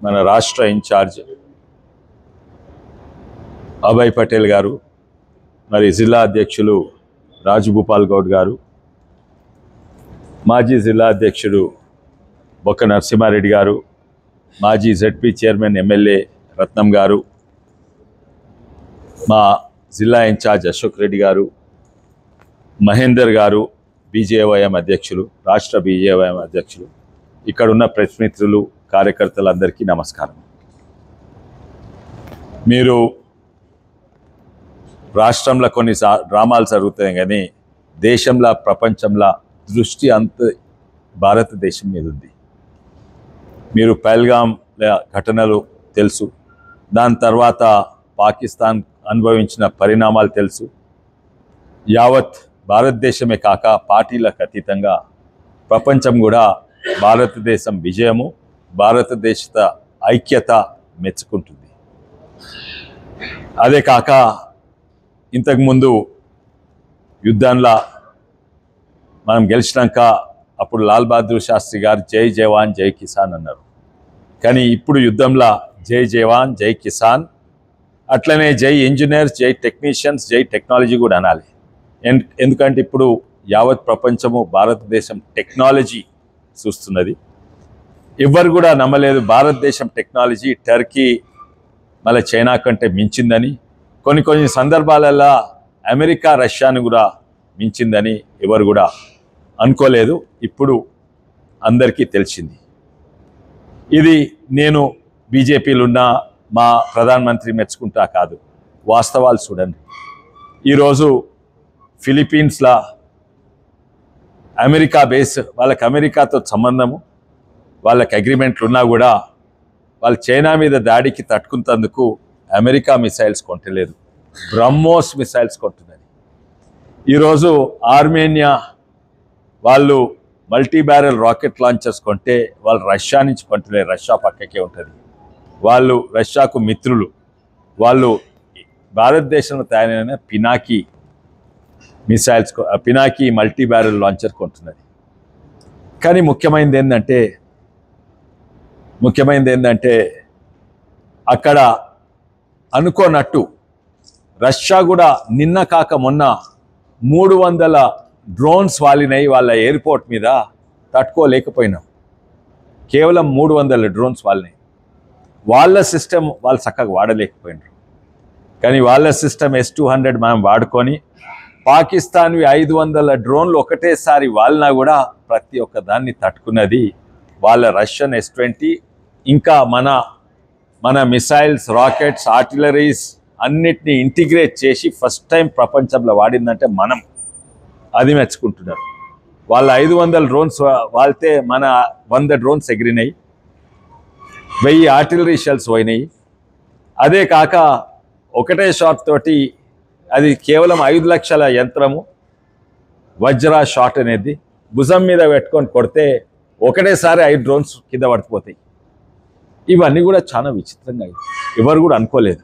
మన రాష్ట్ర ఇన్ఛార్జ్ అభయ్ పటేల్ గారు, మరి జిల్లా అధ్యక్షులు రాజభూపాల్ గౌడ్ గారు, మాజీ జిల్లా అధ్యక్షుడు బొక్క నరసింహారెడ్డి గారు, మాజీ జెడ్పీ చైర్మన్ ఎమ్మెల్యే రత్నం గారు, మా జిల్లా ఇన్ఛార్జ్ అశోక్ రెడ్డి గారు, మహేందర్ గారు, బీజేవైఎం అధ్యక్షులు, రాష్ట్ర బీజేవైఎం అధ్యక్షులు, ఇక్కడున్న ప్రెస్ మిత్రులు, కార్యకర్తలందరికీ నమస్కారం. మీరు రాష్ట్రంలో కొన్ని డ్రామాలు జరుగుతాయి, కానీ దేశంలో ప్రపంచంలో దృష్టి అంత భారతదేశం మీద ఉంది. మీరు పహల్గామ్ ఘటనలు తెలుసు, దాని తర్వాత పాకిస్తాన్ అనుభవించిన పరిణామాలు తెలుసు. యావత్ భారతదేశమే కాక పార్టీలకు అతీతంగా ప్రపంచం కూడా భారతదేశం విజయము, భారతదేశ ఐక్యత మెచ్చుకుంటుంది. అదే కాక ఇంతకుముందు యుద్ధంలో మనం గెలిచినాక అప్పుడు లాల్ బహదూర్ శాస్త్రి గారు జై జవాన్ జై కిసాన్ అన్నారు. కానీ ఇప్పుడు యుద్ధంలో జై జవాన్ జై కిసాన్, అట్లనే జై ఇంజనీర్స్, జై టెక్నీషియన్స్, జై టెక్నాలజీ కూడా అనాలి. ఎందుకంటే ఇప్పుడు యావత్ ప్రపంచము భారతదేశం టెక్నాలజీ చూస్తున్నది. ఎవరు కూడా నమ్మలేదు భారతదేశం టెక్నాలజీ టర్కీ మళ్ళీ చైనా కంటే మించిందని. కొన్ని సందర్భాలలో అమెరికా రష్యాను కూడా మించిందని ఎవరు కూడా అనుకోలేదు. ఇప్పుడు అందరికీ తెలిసింది. ఇది నేను బీజేపీలో ఉన్న మా ప్రధానమంత్రి మెచ్చుకుంటా కాదు, వాస్తవాలు చూడండి. ఈరోజు ఫిలిప్పీన్స్లో అమెరికా బేస్, వాళ్ళకి అమెరికాతో సంబంధము, వాళ్ళకి అగ్రిమెంట్లు ఉన్నా కూడా వాళ్ళు చైనా మీద దాడికి తట్టుకున్నందుకు అమెరికా మిసైల్స్ కొంటలేదు, బ్రహ్మోస్ మిసైల్స్ కొంటున్నది. ఈరోజు ఆర్మేనియా వాళ్ళు మల్టీ బ్యారెల్ రాకెట్ లాంచర్స్ కొంటే వాళ్ళు రష్యా నుంచి కొంటలేదు, రష్యా పక్కకే ఉంటుంది. వాళ్ళు రష్యాకు మిత్రులు. వాళ్ళు భారతదేశంలో తయారైన Pinaka missiles, Pinaka multi barrel launcher కొంటున్నది. కానీ ముఖ్యమైనది ఏంటంటే అక్కడ అనుకోనట్టు రష్యా కూడా నిన్న కాక మొన్న 300 డ్రోన్స్ వాలినాయి వాళ్ళ ఎయిర్పోర్ట్ మీద, తట్టుకోలేకపోయినాం. కేవలం 300 డ్రోన్స్ వాలినాయి. వాళ్ళ సిస్టమ్ వాళ్ళు చక్కగా వాడలేకపోయినారు. కానీ వాళ్ళ సిస్టమ్ S-200 మనం వాడుకొని పాకిస్తాన్వి 500 డ్రోన్లు ఒకటేసారి వాలినా కూడా ప్రతి ఒక్క దాన్ని తట్టుకున్నది వాళ్ళ రష్యన్ S-20. ఇంకా మన మిసైల్స్, రాకెట్స్, ఆర్టిలరీస్ అన్నిటినీ ఇంటిగ్రేట్ చేసి ఫస్ట్ టైం ప్రపంచంలో వాడిందంటే మనం, అది మెచ్చుకుంటున్నారు. వాళ్ళ 500 డ్రోన్స్ వాళ్తే మన 100 డ్రోన్స్ ఎగిరినాయి, 1000 ఆర్టిలరీ షెల్స్ పోయినాయి. అదే కాక ఒకటే షాట్ తోటి, అది కేవలం 5 లక్షల యంత్రము వజ్రా షాట్ అనేది భుజం మీద పెట్టుకొని కొడితే ఒకటేసారి 5 డ్రోన్స్ కింద పడిపోతాయి. ఇవన్నీ కూడా చాలా విచిత్రంగా, ఎవరు కూడా అనుకోలేదు.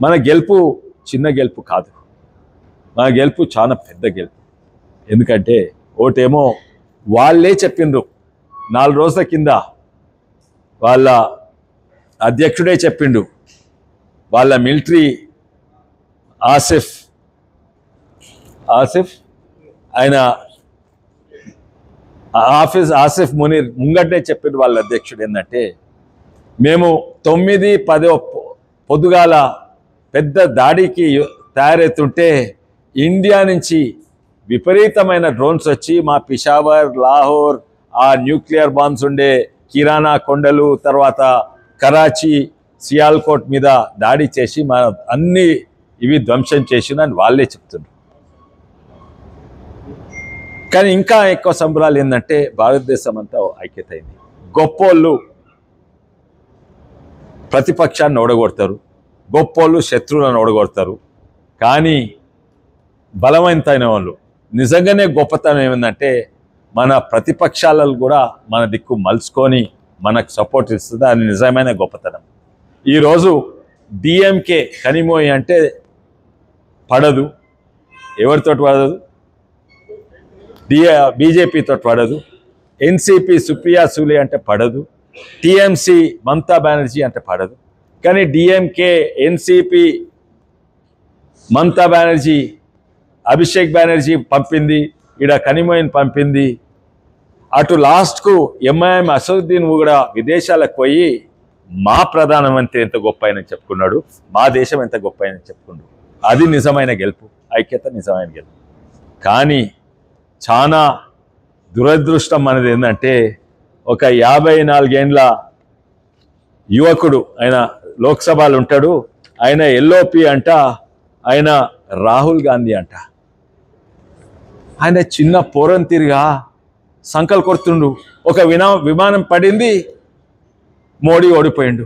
మన గెలుపు చిన్న గెలుపు కాదు, మన గెలుపు చాలా పెద్ద గెలుపు. ఎందుకంటే ఒకటేమో వాళ్ళే చెప్పిండ్రు 4 రోజుల కింద, వాళ్ళ అధ్యక్షుడే చెప్పిండు, వాళ్ళ మిలిటరీ ఆసిఫ్ ఆయన ఆసిఫ్ మునీర్ ముంగటే చెప్పిండు వాళ్ళ అధ్యక్షుడు ఏంటంటే, మేము 9-10 పొద్దుగాల పెద్ద దాడికి తయారవుతుంటే ఇండియా నుంచి విపరీతమైన డ్రోన్స్ వచ్చి మా పిషావర్, లాహోర్, ఆ న్యూక్లియర్ బాంబ్స్ ఉండే కిరాణా కొండలు, తర్వాత కరాచీ, సియాల్కోట్ మీద దాడి చేసి మన అన్ని ఇవి ధ్వంసం చేసిందని వాళ్ళే చెప్తున్నారు. కానీ ఇంకా ఎక్కువ సంబరాలు ఏంటంటే భారతదేశం అంతా ఐక్యత అయింది. గొప్పోళ్ళు ప్రతిపక్షాన్ని ఓడగొడతారు, గొప్పోళ్ళు శత్రువులను ఓడగొడతారు. కానీ బలవంతైన వాళ్ళు నిజంగానే గొప్పతనం ఏమిందంటే మన ప్రతిపక్షాలను కూడా మన దిక్కు మలుచుకొని మనకు సపోర్ట్ ఇస్తుంది. అది నిజమైన గొప్పతనం. ఈరోజు డిఎంకే కనిమోయి అంటే పడదు, ఎవరితో పడదు, బీజేపీతో పడదు, ఎన్సీపీ సుప్రియా సూలే అంటే పడదు, టీఎంసీ మమతా బెనర్జీ అంటే పడదు. కానీ డిఎంకే, ఎన్సిపి, మమతా బెనర్జీ, అభిషేక్ బెనర్జీ పంపింది, ఈడ కనిమోయిన్ పంపింది. అటు లాస్ట్కు ఎంఐఎం అసదుద్దీన్ కూడా విదేశాలకు పోయి మా ప్రధానమంత్రి ఎంత గొప్ప అయిన చెప్పుకున్నాడు, మా దేశం ఎంత గొప్ప అయిన చెప్పుకున్నాడు. అది నిజమైన గెలుపు, ఐక్యత నిజమైన గెలుపు. కానీ చాలా దురదృష్టం అనేది ఏంటంటే ఒక 54 ఏండ్ల యువకుడు, ఆయన లోక్సభలో ఉంటాడు, ఆయన ఎల్ఓపి అంట, ఆయన రాహుల్ గాంధీ అంట. ఆయన చిన్న పోరంతిరిగా సంకల్ కొడుతుండు. ఒక విమానం పడింది, మోడీ ఓడిపోయిండు,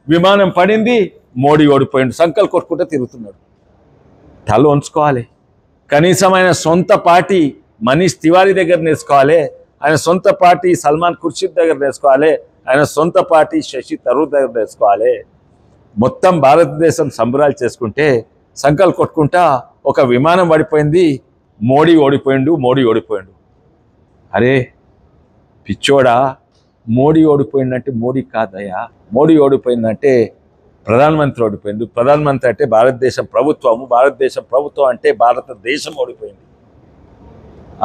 విమానం పడింది, మోడీ ఓడిపోయిండు, సంకల్ కొట్టుకుంటూ తిరుగుతున్నాడు. తల ఉంచుకోవాలి. కనీసం ఆయన సొంత పార్టీ మనీష్ తివారీ దగ్గర నేర్చుకోవాలి, ఆయన సొంత పార్టీ సల్మాన్ ఖుర్షిద్ దగ్గర నేర్చుకోవాలి, ఆయన సొంత పార్టీ శశి తరూర్ దగ్గర నేర్చుకోవాలి. మొత్తం భారతదేశం సంబరాలు చేసుకుంటే సంకల్ కొట్టుకుంటా ఒక విమానం పడిపోయింది, మోడీ ఓడిపోయిండు, మోడీ ఓడిపోయిండు. అరే పిచ్చోడా, మోడీ ఓడిపోయిందంటే మోడీ కాదయ్యా, మోడీ ఓడిపోయిందంటే ప్రధానమంత్రి ఓడిపోయిండు. ప్రధానమంత్రి అంటే భారతదేశం ప్రభుత్వము, భారతదేశం ప్రభుత్వం అంటే భారతదేశం ఓడిపోయింది.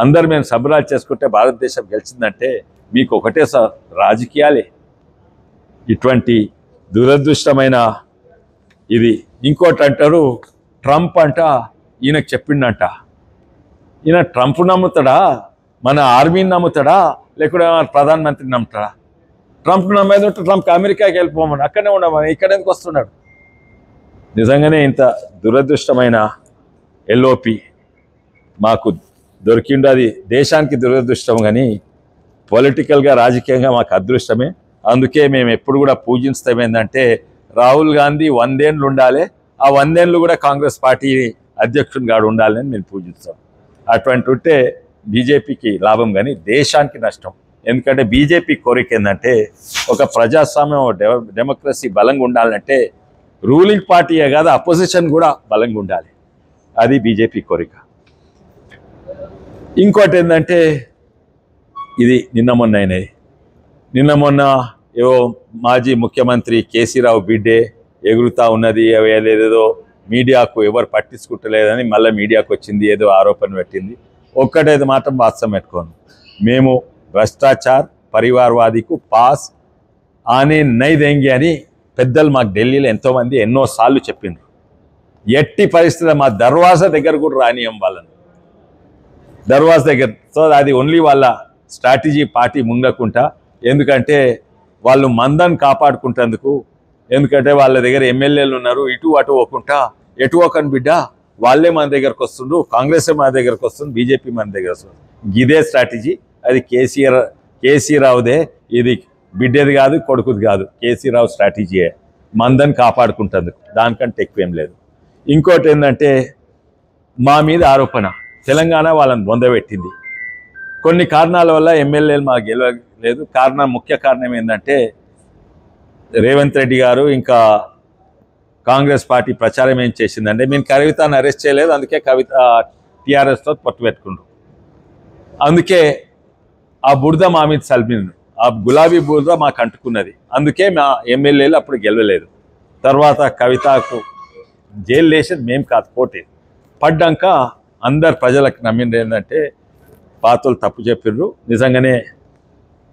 అందరు మేము సంబరాలు చేసుకుంటే భారతదేశం గెలిచిందంటే మీకు ఒకటే రాజకీయాలే. ఇటువంటి దురదృష్టమైన ఇది. ఇంకోటి అంటారు, ట్రంప్ అంట ఈయనకు చెప్పిండంట. ఈయన ట్రంప్ నమ్ముతాడా, మన ఆర్మీని నమ్ముతాడా, లేకుంటే ప్రధానమంత్రిని నమ్ముతాడా? ట్రంప్ నమ్మేది ఉంటే ట్రంప్ అమెరికాకి వెళ్ళిపోమని, అక్కడనే ఉండమని, ఇక్కడ ఎందుకు వస్తున్నాడు? నిజంగానే ఇంత దురదృష్టమైన ఎల్ఓపి మాకు దొరికిండు. అది దేశానికి దురదృష్టం, కానీ పొలిటికల్గా రాజకీయంగా మాకు అదృష్టమే. అందుకే మేము ఎప్పుడు కూడా పూజిస్తాం ఏంటంటే రాహుల్ గాంధీ 100 ఏళ్ళు ఉండాలి, ఆ 100 ఏళ్ళు కూడా కాంగ్రెస్ పార్టీ అధ్యక్షునిగా ఉండాలని మేము పూజిస్తాం. అటువంటి ఉంటే బీజేపీకి లాభం, కానీ దేశానికి నష్టం. ఎందుకంటే బీజేపీ కోరిక ఏంటంటే ఒక ప్రజాస్వామ్యం, డెమోక్రసీ బలంగా ఉండాలంటే రూలింగ్ పార్టీయే కాదు, అపోజిషన్ కూడా బలంగా ఉండాలి. అది బీజేపీ కోరిక. ఇంకోటి ఏంటంటే ఇది నిన్న మొన్న ఏవో మాజీ ముఖ్యమంత్రి కేసీరావు బిడ్డే ఎగురుతా ఉన్నది, ఏదేదో మీడియాకు ఎవరు పట్టించుకుంటలేదని మళ్ళీ మీడియాకు వచ్చింది, ఏదో ఆరోపణ పెట్టింది. ఒక్కటైతే మాత్రం వాస్తవం పెట్టుకోను, మేము భ్రష్టాచార్ పరివారవాదికు పాస్ ఆనే నై దేంగి అని పెద్దలు మాకు ఢిల్లీలో ఎంతోమంది ఎన్నోసార్లు చెప్పిండ్రు. ఎట్టి పరిస్థితుల్లో మా దర్వాజా దగ్గర కూడా రానియం వాళ్ళని, దర్వాజా దగ్గర. సో అది ఓన్లీ వాళ్ళ స్ట్రాటజీ, పార్టీ ముంగకుంటా. ఎందుకంటే వాళ్ళు మందను కాపాడుకుంటేందుకు, ఎందుకంటే వాళ్ళ దగ్గర ఎమ్మెల్యేలు ఉన్నారు, ఇటు అటు పోకుండా ఎటు ఒకని బిడ్డ వాళ్ళే మన దగ్గరకు వస్తుండ్రు, కాంగ్రెసే మన దగ్గరకు వస్తుంది, బీజేపీ మన దగ్గర వస్తుంది. ఇదే స్ట్రాటజీ. అది కేసీరావుదే, ఇది బిడ్డది కాదు, కొడుకుది కాదు, కేసీరావు స్ట్రాటజీయే, మందని కాపాడుకుంటేందుకు, దానికంటే ఎక్కువేం లేదు. ఇంకోటి ఏంటంటే మా మీద ఆరోపణ, తెలంగాణ వాళ్ళని బొందబెట్టింది. కొన్ని కారణాల వల్ల ఎమ్మెల్యేలు మాకు గెలవలేదు. ముఖ్య కారణం ఏంటంటే రేవంత్ రెడ్డి గారు ఇంకా కాంగ్రెస్ పార్టీ ప్రచారం ఏం చేసిందంటే మేము కవితను అరెస్ట్ చేయలేదు, అందుకే కవిత టీఆర్ఎస్తో పట్టు పెట్టుకుండ్రు. అందుకే ఆ బురద మా మీద సల్మిండ్రు, ఆ గులాబీ బురద మాకు అంటుకున్నది. అందుకే మా ఎమ్మెల్యేలు అప్పుడు గెలవలేదు. తర్వాత కవితకు జైలు వేసేది మేము కాదు, పోటీ పడ్డాక అందరు ప్రజలకు నమ్మింది ఏంటంటే పాతలు తప్పు చెప్పిండ్రు, నిజంగానే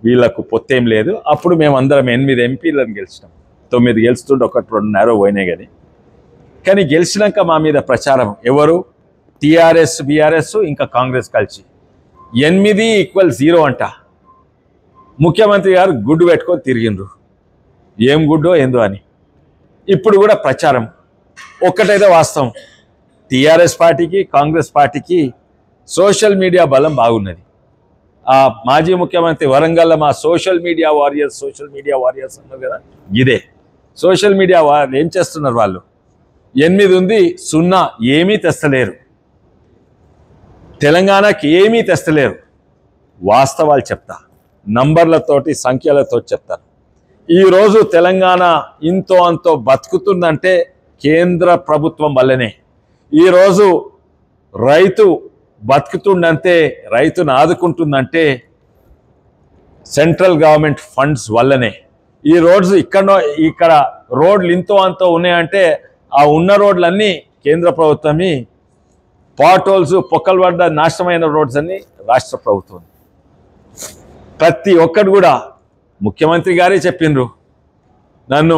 వీళ్ళకు పొత్తేం లేదు. అప్పుడు మేము అందరం 8 ఎంపీలను గెలిచినాం. 9 గెలుస్తుంటే 1-2 పోయినాయి. కానీ గెలిచినాక మా మీద ప్రచారం ఎవరు, టీఆర్ఎస్, బీఆర్ఎస్ ఇంకా కాంగ్రెస్ కలిసి 8=0 అంట. ముఖ్యమంత్రి గారు గుడ్డు పెట్టుకొని తిరిగిండ్రు, ఏం గుడ్డో ఏందో అని. ఇప్పుడు కూడా ప్రచారం ఒక్కటైతే వాస్తవం, టీఆర్ఎస్ పార్టీకి కాంగ్రెస్ పార్టీకి సోషల్ మీడియా బలం బాగున్నది. ఆ మాజీ ముఖ్యమంత్రి వరంగల్లో మా సోషల్ మీడియా వారియర్స్ అన్నారు కదా, ఇదే సోషల్ మీడియా ఏం చేస్తున్నారు వాళ్ళు, 8 ఉంది 0 ఏమీ తెస్తలేరు, తెలంగాణకి ఏమీ తెస్తలేరు. వాస్తవాలు చెప్తా, నంబర్లతోటి సంఖ్యలతో చెప్తారు. ఈరోజు తెలంగాణ ఇంతో అంతో బతుకుతుందంటే కేంద్ర ప్రభుత్వం వల్లనే. ఈరోజు రైతు బతుకుతుందంటే, రైతును ఆదుకుంటుందంటే సెంట్రల్ గవర్నమెంట్ ఫండ్స్ వల్లనే. ఈ రోడ్స్ ఇక్కడ రోడ్లు ఇంతో అంతో ఉన్నాయంటే ఆ ఉన్న రోడ్లన్నీ కేంద్ర ప్రభుత్వమే, పాట్ హోల్స్ పొక్కలు పడ్డ నాశనమైన రోడ్స్ అన్ని రాష్ట్ర ప్రభుత్వం. ప్రతి ఒక్కరు కూడా ముఖ్యమంత్రి గారే చెప్పిండ్రు, నన్ను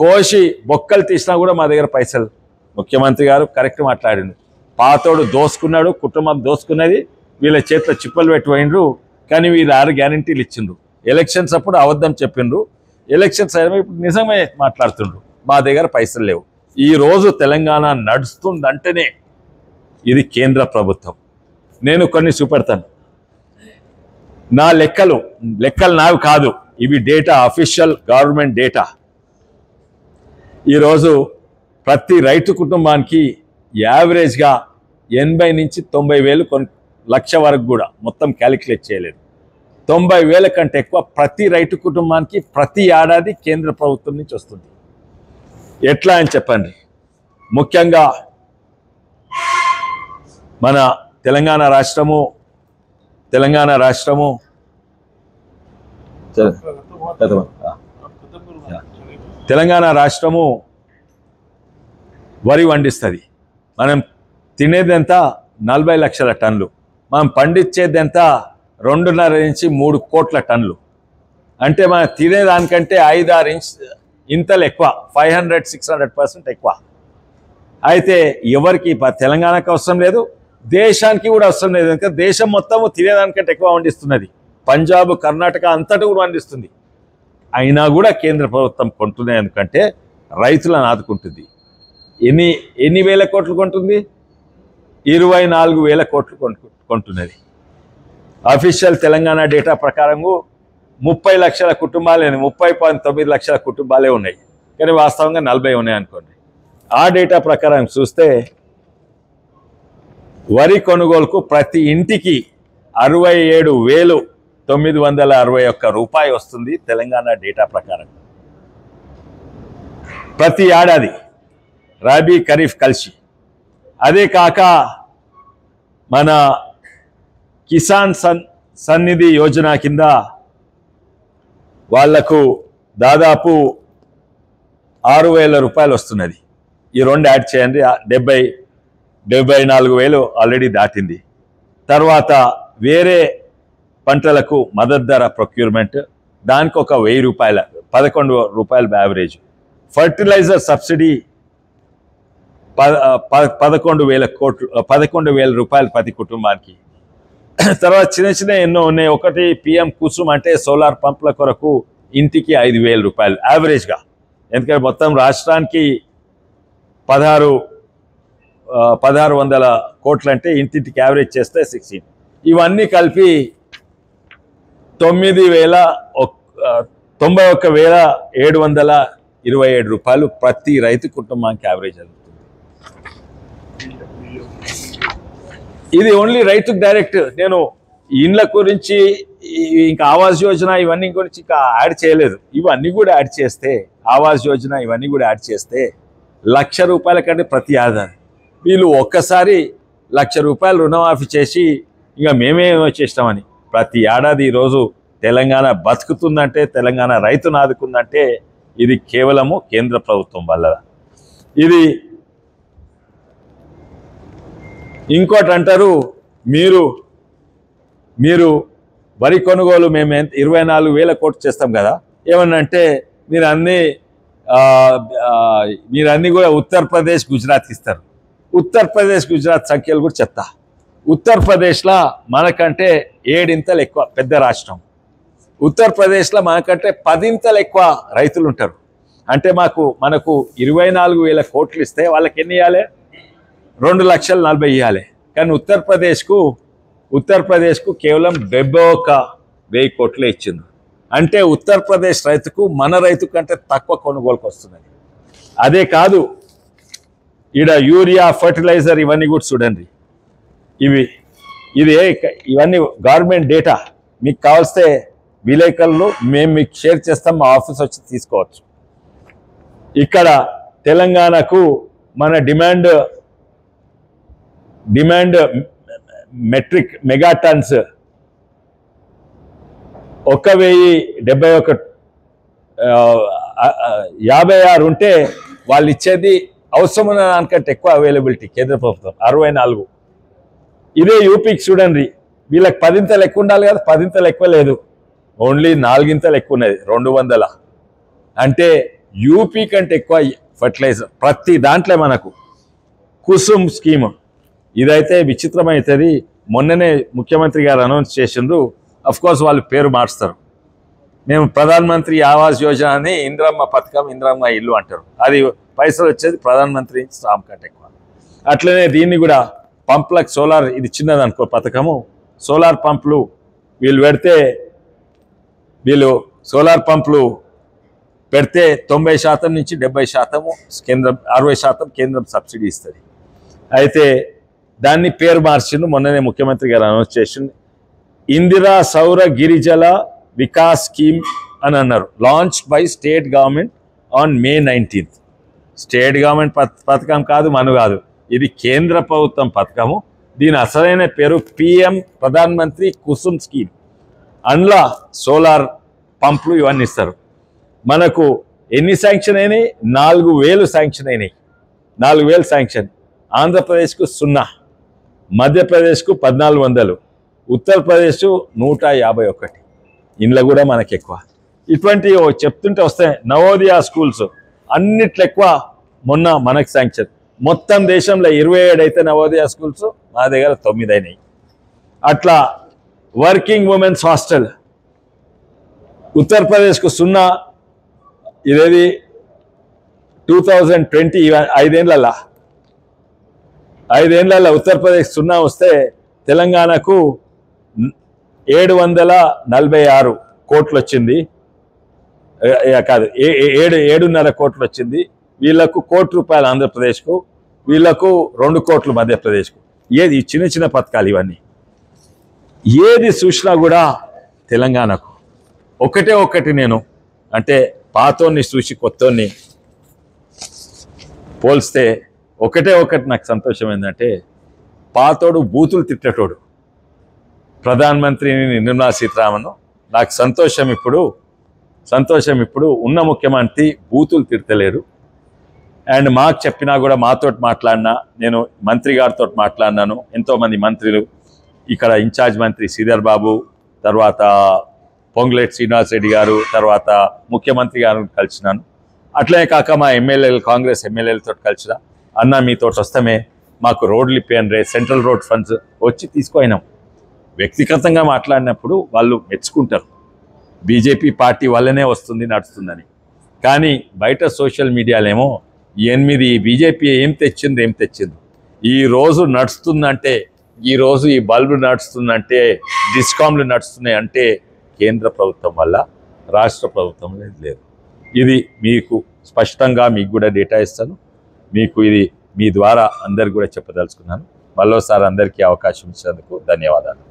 కోసి బొక్కలు తీసినా కూడా మా దగ్గర పైసలు. ముఖ్యమంత్రి గారు కరెక్ట్ మాట్లాడిండు. పాతోడు దోసుకున్నాడు, కుటుంబం దోసుకున్నది, వీళ్ళ చేతిలో చిప్పలు పెట్టిపోయిండ్రు. కానీ వీళ్ళు 6 గ్యారంటీలు ఇచ్చిండ్రు. ఎలక్షన్స్ అప్పుడు అబద్ధం చెప్పిండ్రు, ఎలక్షన్స్ అయినా ఇప్పుడు నిజమే మాట్లాడుతుండ్రు. మా దగ్గర పైసలు లేవు. ఈరోజు తెలంగాణ నడుస్తుందంటేనే ఇది కేంద్ర ప్రభుత్వం. నేను కొన్ని చూపెడతాను. నా లెక్కలు నావి కాదు, ఇవి డేటా, అఫీషియల్ గవర్నమెంట్ డేటా. ఈరోజు ప్రతి రైతు కుటుంబానికి యావరేజ్గా 80 నుంచి 90 వేలు, లక్ష వరకు కూడా మొత్తం క్యాలిక్యులేట్ చేయలేదు. 90 వేల కంటే ఎక్కువ ప్రతి రైతు కుటుంబానికి ప్రతి ఏడాది కేంద్ర ప్రభుత్వం నుంచి వస్తుంది. ఎట్లా అని చెప్పండి. ముఖ్యంగా మన తెలంగాణ రాష్ట్రము వరి పండిస్తుంది. మనం తినేదెంత 40 లక్షల టన్నులు, మనం పండించేదెంత 2.5 నుంచి 3 కోట్ల టన్నులు. అంటే మనం తినేదానికంటే 5-6 ఇంతలు ఎక్కువ, 500-600% ఎక్కువ. అయితే ఎవరికి తెలంగాణకు అవసరం లేదు, దేశానికి కూడా అవసరం లేదు. ఇంకా దేశం మొత్తము తినేదానికంటే ఎక్కువ పండిస్తున్నది. పంజాబ్, కర్ణాటక అంతటా కూడా పండిస్తుంది. అయినా కూడా కేంద్ర ప్రభుత్వం కొంటున్నది. ఎందుకంటే రైతులను ఆదుకుంటుంది. ఎన్ని వేల కోట్లు కొంటుంది? 24,000 కోట్లు కొంటున్నది. అఫీషియల్ తెలంగాణ డేటా ప్రకారంగా 30 లక్షల కుటుంబాలే, 30.9 లక్షల కుటుంబాలే ఉన్నాయి. కానీ వాస్తవంగా 40 ఉన్నాయి అనుకోండి. ఆ డేటా ప్రకారం చూస్తే వరి కొనుగోలుకు ప్రతి ఇంటికి 67,961 రూపాయి వస్తుంది తెలంగాణ డేటా ప్రకారం. ప్రతి ఏడాది రబీ ఖరీఫ్ కలిసి. అదే కాక మన కిసాన్ సన్నిధి యోజన కింద వాళ్లకు దాదాపు 6,000 రూపాయలు వస్తున్నది. ఈ 2 యాడ్ చేయండి, 74,000 ఆల్రెడీ దాటింది. తర్వాత వేరే పంటలకు మద్దతు ధర ప్రొక్యూర్మెంట్, దానికి ఒక 1,000 రూపాయలు, 11 రూపాయలు యావరేజ్. ఫర్టిలైజర్ సబ్సిడీ 11,000 రూపాయలు ప్రతి కుటుంబానికి. తర్వాత చిన్న ఎన్నో ఉన్నాయి. ఒకటి PM కుసుమ్ అంటే సోలార్ పంపుల కొరకు ఇంటికి 5,000 రూపాయలు యావరేజ్గా. ఎందుకంటే మొత్తం రాష్ట్రానికి 1,600 కోట్లు అంటే ఇంటింటికి యావరేజ్ చేస్తే 16. ఇవన్నీ కలిపి 91,727 రూపాయలు ప్రతి రైతు కుటుంబానికి యావరేజ్ అవుతుంది. ఇది ఓన్లీ రైతుకు డైరెక్ట్. నేను ఇండ్ల గురించి ఇంకా ఆవాస్ యోజన ఇవన్నీ గురించి ఇంకా యాడ్ చేయలేదు. ఇవన్నీ కూడా యాడ్ చేస్తే, ఆవాస్ యోజన ఇవన్నీ కూడా యాడ్ చేస్తే 1,00,000 రూపాయల కంటే ప్రతి ఆదాయం. వీళ్ళు ఒక్కసారి 1,00,000 రూపాయలు రుణమాఫీ చేసి ఇక మేమేమో చేస్తామని. ప్రతి ఏడాది ఈరోజు తెలంగాణ బతుకుతుందంటే, తెలంగాణ రైతును ఆదుకుందంటే ఇది కేవలము కేంద్ర ప్రభుత్వం వల్ల. ఇది ఇంకోటి అంటారు, మీరు వరి కొనుగోలు మేము 24,000 కోట్లు చేస్తాం కదా, ఏమన్నంటే మీరన్నీ కూడా ఉత్తరప్రదేశ్, గుజరాత్కి ఇస్తారు. ఉత్తరప్రదేశ్, గుజరాత్ సంఖ్యలు కూడా చెప్తా. ఉత్తరప్రదేశ్లో మనకంటే 7 ఇంతలు ఎక్కువ పెద్ద రాష్ట్రం. ఉత్తరప్రదేశ్లో మనకంటే 10 ఇంతలు ఎక్కువ రైతులు ఉంటారు. అంటే మనకు 24,000 కోట్లు ఇస్తే వాళ్ళకి ఎన్ని ఇవ్వాలి? 2,40,000 ఇవ్వాలి. కానీ ఉత్తరప్రదేశ్కు కేవలం 71,000 కోట్లే ఇచ్చింది. అంటే ఉత్తరప్రదేశ్ రైతుకు మన రైతు కంటే తక్కువ కొనుగోలుకు వస్తున్నది. అదే కాదు, ఈడ యూరియా, ఫర్టిలైజర్ ఇవన్నీ కూడా చూడండి. ఇవన్నీ గవర్నమెంట్ డేటా. మీకు కావాల్స్తే విలేకరులు మేము మీకు షేర్ చేస్తాం, మా ఆఫీస్ వచ్చి తీసుకోవచ్చు. ఇక్కడ తెలంగాణకు మన డిమాండ్ మెట్రిక్ మెగాటన్స్ 1,071 56 ఉంటే వాళ్ళు ఇచ్చేది అవసరమైన దానికంటే ఎక్కువ అవైలబిలిటీ కేంద్ర ప్రభుత్వం 64. ఇదే యూపీకి చూడండి, వీళ్ళకి 10 ఎక్కువ ఉండాలి కదా, 10 ఎక్కువ లేదు, ఓన్లీ 4 ఎక్కువ ఉన్నది 200. అంటే యూపీ కంటే ఎక్కువ ఫర్టిలైజర్ ప్రతి దాంట్లో మనకు. కుసుమ్ స్కీమ్ ఇదైతే విచిత్రమైతుంది. మొన్ననే ముఖ్యమంత్రి గారు అనౌన్స్ చేసిండ్రు. కోర్స్ వాళ్ళు పేరు మార్చుతారు. మేము ప్రధాన మంత్రి ఆవాస్ యోజన అని ఇందిరమ్మ పథకం, ఇందిరమ్మ ఇల్లు అంటారు. అది పైసలు వచ్చేది ప్రధాన మంత్రి స్టాంప్ కంటే ఎక్కువ. అట్లనే దీన్ని కూడా పంపులకు సోలార్, ఇది చిన్నది అనుకో పథకము, సోలార్ పంపులు వీళ్ళు పెడితే, వీళ్ళు సోలార్ పంపులు పెడితే 90% నుంచి 70% కేంద్రం, 60% కేంద్రం సబ్సిడీ ఇస్తుంది. అయితే దాన్ని పేరు మార్చిండు. మొన్ననే ముఖ్యమంత్రి గారు అనౌన్స్ చేసిండు. ఇందిరా సౌర గిరిజల వికాస్ స్కీమ్ అని అన్నారు. Launch by state government on May 19th. State government పథకం కాదు, మన కాదు, ఇది కేంద్ర ప్రభుత్వం పథకము. దీని అసలైన పేరు PM ప్రధాన మంత్రి కుసుమ్ స్కీమ్. అందులో సోలార్ పంపులు ఇవన్నీ ఇస్తారు. మనకు ఎన్ని శాంక్షన్ అయినాయి? 4000 శాంక్షన్ అయినాయి. 4000 శాంక్షన్. ఆంధ్రప్రదేశ్కు 0, మధ్యప్రదేశ్కు 1400, ఉత్తరప్రదేశ్ 151. ఇంట్లో కూడా మనకి ఎక్కువ. ఇటువంటి చెప్తుంటే వస్తాయి. నవోదయ స్కూల్స్ అన్నిట్లో ఎక్కువ మొన్న మనకు శాంక్షన్. మొత్తం దేశంలో 27 అయితే నవోదయ స్కూల్స్, మా దగ్గర 9 అయినాయి. అట్లా వర్కింగ్ ఉమెన్స్ హాస్టల్ ఉత్తరప్రదేశ్కు 0, ఇదేది 2020 5 ఏళ్ళ ఉత్తరప్రదేశ్ 0 వస్తే తెలంగాణకు 746 కోట్లు వచ్చింది. కాదు, 7.5 కోట్లు వచ్చింది. వీళ్ళకు ₹1 ఆంధ్రప్రదేశ్కు, వీళ్ళకు 2 కోట్లు మధ్యప్రదేశ్కు. ఏది చిన్న చిన్న పథకాలు ఇవన్నీ. ఏది చూసినా కూడా తెలంగాణకు ఒకటి నేను అంటే పాతోన్ని చూసి కొత్తోన్ని పోల్స్తే ఒకటి నాకు సంతోషం ఏంటంటే, పాతోడు బూతులు తిట్టేటోడు ప్రధానమంత్రి నిర్మలా సీతారామన్. నాకు సంతోషం ఇప్పుడు ఉన్న ముఖ్యమంత్రి బూతులు తిడతలేరు. అండ్ మాకు చెప్పినా కూడా, మాతోటి మాట్లాడినా, నేను మంత్రి గారితో మాట్లాడినాను, ఎంతోమంది మంత్రులు, ఇక్కడ ఇన్ఛార్జ్ మంత్రి శ్రీధర్ బాబు, తర్వాత పొంగులేటి శ్రీనివాస్ రెడ్డి గారు, తర్వాత ముఖ్యమంత్రి గారిని కలిసినాను. అట్లనే కాక మా ఎమ్మెల్యేలు, కాంగ్రెస్ ఎమ్మెల్యేలతో కలిసిన, అన్న మీతో వస్తామే, మాకు రోడ్లు ఇప్పియండి, సెంట్రల్ రోడ్ ఫండ్స్ వచ్చి తీసుకుపోయినాం. వ్యక్తిగతంగా మాట్లాడినప్పుడు వాళ్ళు మెచ్చుకుంటారు, బీజేపీ పార్టీ వల్లనే వస్తుంది నడుస్తుందని. కానీ బయట సోషల్ మీడియాలేమో 8 బీజేపీ ఏం తెచ్చింది, ఈరోజు నడుస్తుందంటే, ఈరోజు ఈ బల్బు నడుస్తుందంటే, డిస్కామ్లు నడుస్తున్నాయి అంటే కేంద్ర ప్రభుత్వం వల్ల, రాష్ట్ర ప్రభుత్వం లేదు. ఇది మీకు స్పష్టంగా మీకు కూడా డేటా ఇస్తాను. మీకు ఇది మీ ద్వారా అందరికి కూడా చెప్పదలుచుకున్నాను. మరోసారి అందరికీ అవకాశం ఇచ్చినందుకు ధన్యవాదాలు.